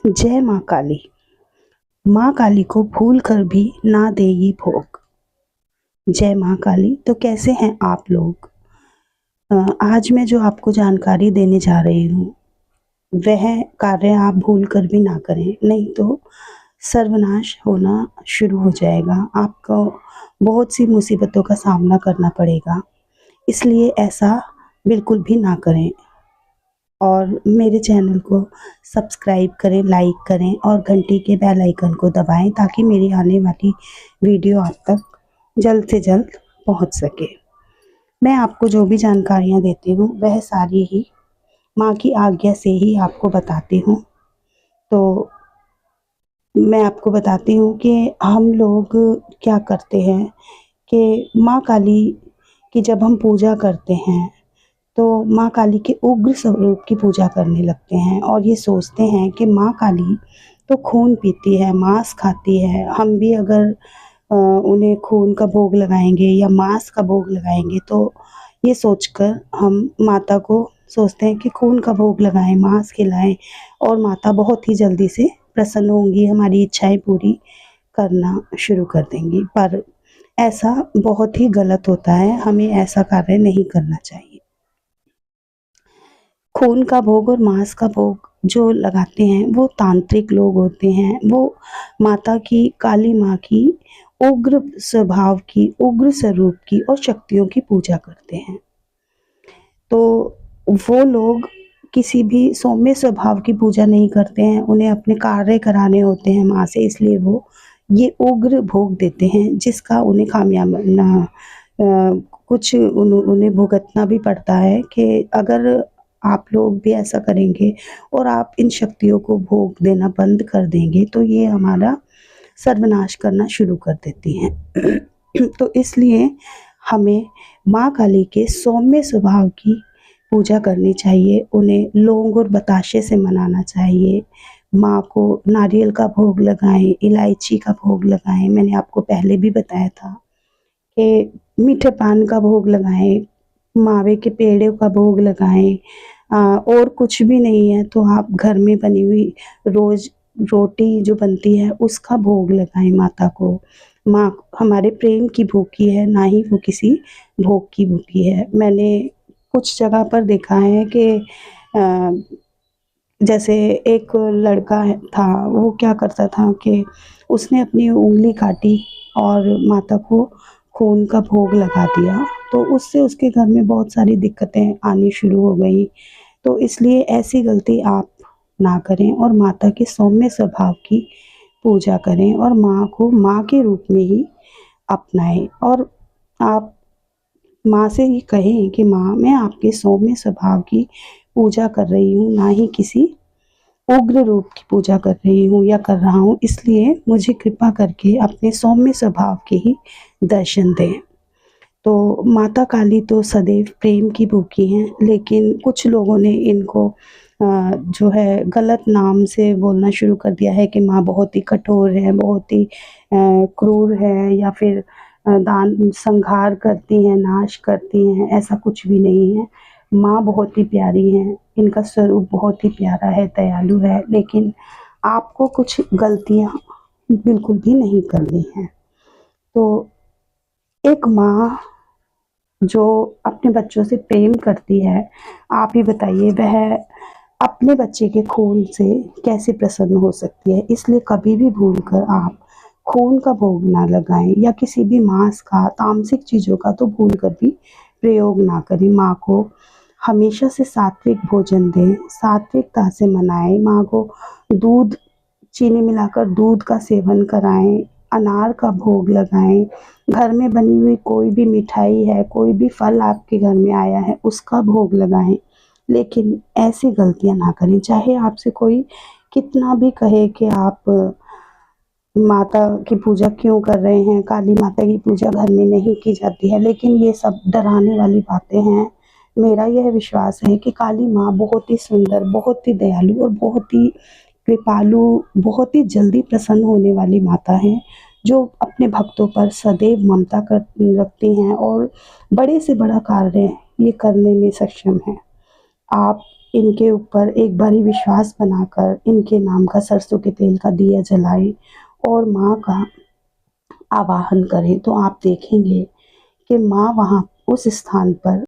जय माँ काली। माँ काली को भूल कर भी ना देगी भोग। जय माँ काली। तो कैसे हैं आप लोग? आज मैं जो आपको जानकारी देने जा रही हूँ वह कार्य आप भूल कर भी ना करें, नहीं तो सर्वनाश होना शुरू हो जाएगा। आपको बहुत सी मुसीबतों का सामना करना पड़ेगा, इसलिए ऐसा बिल्कुल भी ना करें। और मेरे चैनल को सब्सक्राइब करें, लाइक करें और घंटी के बेल आइकन को दबाएं ताकि मेरी आने वाली वीडियो आप तक जल्द से जल्द पहुंच सके। मैं आपको जो भी जानकारियां देती हूँ वह सारी ही माँ की आज्ञा से ही आपको बताती हूँ। तो मैं आपको बताती हूँ कि हम लोग क्या करते हैं कि माँ काली की जब हम पूजा करते हैं तो माँ काली के उग्र स्वरूप की पूजा करने लगते हैं और ये सोचते हैं कि माँ काली तो खून पीती है, मांस खाती है। हम भी अगर उन्हें खून का भोग लगाएंगे या मांस का भोग लगाएंगे तो ये सोचकर हम माता को सोचते हैं कि खून का भोग लगाएं, मांस खिलाएं और माता बहुत ही जल्दी से प्रसन्न होंगी, हमारी इच्छाएं पूरी करना शुरू कर देंगी। पर ऐसा बहुत ही गलत होता है, हमें ऐसा कार्य नहीं करना चाहिए। खून का भोग और मांस का भोग जो लगाते हैं वो तांत्रिक लोग होते हैं। वो माता की, काली माँ की उग्र स्वभाव की, उग्र स्वरूप की और शक्तियों की पूजा करते हैं। तो वो लोग किसी भी सौम्य स्वभाव की पूजा नहीं करते हैं, उन्हें अपने कार्य कराने होते हैं माँ से, इसलिए वो ये उग्र भोग देते हैं जिसका उन्हें कुछ उन्हें भुगतना भी पड़ता है कि अगर आप लोग भी ऐसा करेंगे और आप इन शक्तियों को भोग देना बंद कर देंगे तो ये हमारा सर्वनाश करना शुरू कर देती हैं। तो इसलिए हमें माँ काली के सौम्य स्वभाव की पूजा करनी चाहिए, उन्हें लौंग और बताशे से मनाना चाहिए। माँ को नारियल का भोग लगाएं, इलायची का भोग लगाएं। मैंने आपको पहले भी बताया था कि मीठे पान का भोग लगाएं, मावे के पेड़ों का भोग लगाएं। और कुछ भी नहीं है तो आप घर में बनी हुई रोज रोटी जो बनती है उसका भोग लगाएं माता को। माँ हमारे प्रेम की भूखी है, ना ही वो किसी भोग की भूखी है। मैंने कुछ जगह पर देखा है कि जैसे एक लड़का था, वो क्या करता था कि उसने अपनी उंगली काटी और माता को खून का भोग लगा दिया, तो उससे उसके घर में बहुत सारी दिक्कतें आनी शुरू हो गई। तो इसलिए ऐसी गलती आप ना करें और माता के सौम्य स्वभाव की पूजा करें और माँ को माँ के रूप में ही अपनाएं। और आप माँ से ये कहें कि माँ, मैं आपके सौम्य स्वभाव की पूजा कर रही हूँ, ना ही किसी उग्र रूप की पूजा कर रही हूँ या कर रहा हूँ, इसलिए मुझे कृपा करके अपने सौम्य स्वभाव के ही दर्शन दें। तो माता काली तो सदैव प्रेम की भूखी हैं, लेकिन कुछ लोगों ने इनको जो है गलत नाम से बोलना शुरू कर दिया है कि माँ बहुत ही कठोर है, बहुत ही क्रूर है, या फिर दान संहार करती हैं, नाश करती हैं। ऐसा कुछ भी नहीं है। माँ बहुत ही प्यारी हैं, इनका स्वरूप बहुत ही प्यारा है, दयालु है, लेकिन आपको कुछ गलतियाँ बिल्कुल भी नहीं करनी है। तो एक माँ जो अपने बच्चों से प्रेम करती है, आप ही बताइए वह अपने बच्चे के खून से कैसे प्रसन्न हो सकती है। इसलिए कभी भी भूलकर आप खून का भोग ना लगाएं या किसी भी मांस का, तामसिक चीज़ों का तो भूलकर भी प्रयोग ना करें। माँ को हमेशा से सात्विक भोजन दें, सात्विकता से मनाएं। माँ को दूध, चीनी मिलाकर दूध का सेवन कराएं, अनार का भोग लगाएं। घर में बनी हुई कोई भी मिठाई है, कोई भी फल आपके घर में आया है, उसका भोग लगाएं। लेकिन ऐसी गलतियां ना करें। चाहे आपसे कोई कितना भी कहे कि आप माता की पूजा क्यों कर रहे हैं, काली माता की पूजा घर में नहीं की जाती है, लेकिन ये सब डराने वाली बातें हैं। मेरा यह विश्वास है कि काली माँ बहुत ही सुंदर, बहुत ही दयालु और बहुत ही कृपालु, बहुत ही जल्दी प्रसन्न होने वाली माता है, जो अपने भक्तों पर सदैव ममता कर रखती हैं और बड़े से बड़ा कार्य ये करने में सक्षम है। आप इनके ऊपर एक बारी विश्वास बनाकर इनके नाम का सरसों के तेल का दिया जलाएं और माँ का आवाहन करें, तो आप देखेंगे कि माँ वहाँ उस स्थान पर